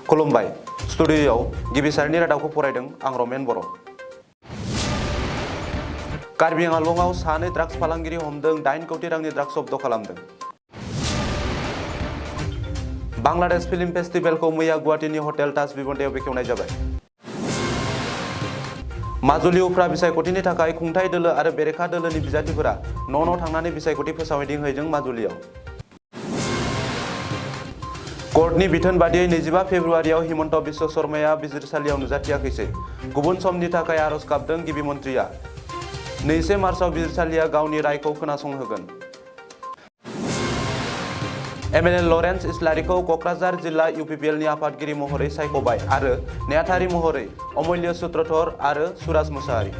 खुलुमबाय स्टुडिय'आव गिबिसारनि रादाबखौ फरायदों आं रमेन बर'। कार्बि आंलंआव सानै ड्राग्स फालांगिरि हमदों, 8 कोटी रांनि ड्राग्स जब्द खालामदों। बांलादेश फिल्म फेस्टिभेलखौ मैया गुवाहाटीनि हटेल ताज भिभन्टेआव बेखेवनाय जाबाय। माजुलि उफ्रा बिसायख'थिनि थाखाय खुंथाय दोलो आरो बेरेखा दोलोनि बिजाथिफोरा न' थांनानै बिसायख'थि फोसावदिंहैदों माजुलियाव। कर्टनि बिथोन बादियै 25 फेब्रुआरियाव हिमन्त बिश्व शर्माया बिजिरसालियाव नुजाथियाखैसै। गुबुन समनि थाखाय आर'ज गाबदों गिबि मन्थ्रिया। 2 मार्चआव बिजिरसालिया गावनि रायखौ खोनासंहोगोन। एमएलए लरेन्स इस्लारिखौ क'क्राझार जिल्ला इउपिपिएलनि आफादगिरि महरै सायख'बाय आरो नेहाथारि महरै अमूल्य सूत्रधर आरो सुराज मुसाहारि।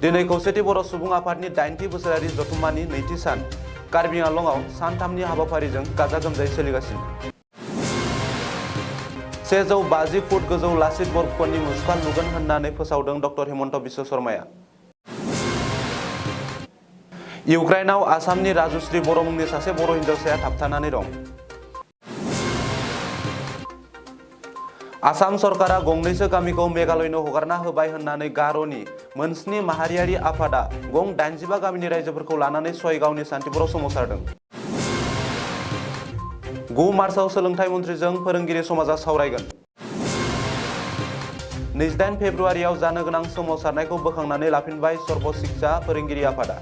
दिनै खौसेथि बर' सुबुं आफादनि 80थि बोसोरारि जथुम्मानि नैथि सान कार्बि आंलंआव सानथामनि हाबाफारिजों गाजा गोमजायै सोलिगासिनो। 150 फुट गोजौ लाचित बरफुकननि मुसुखा लुगोन होननानै फोसावदों डक्टर हिमन्त बिश्व शर्माया। इउक्रेनाव आसामनि राजुश्री बर' मुंनि सासे बर' हिनजावसाया थाबथानानै दं। आसाम सरकारा गंनैसो गामिखौ मेघालयनो हगारना होबाय होननानै गार'नि मोन7 माहारियारि आफादा गं 85 गामिनि रायजोफोरखौ लानानै सयगावनि सान्तिपुराव सोमावसारदों। 9 मार्चआव सोलोंथाइ मन्थ्रिजों फोरोंगिरि समाजा सावरायगोन। 28 फेब्रुआरियाव जानो गोनां सोमावसारनायखौ बोखांनानै लाफिनबाय सर्व शिक्षा फोरोंगिरि आफादा।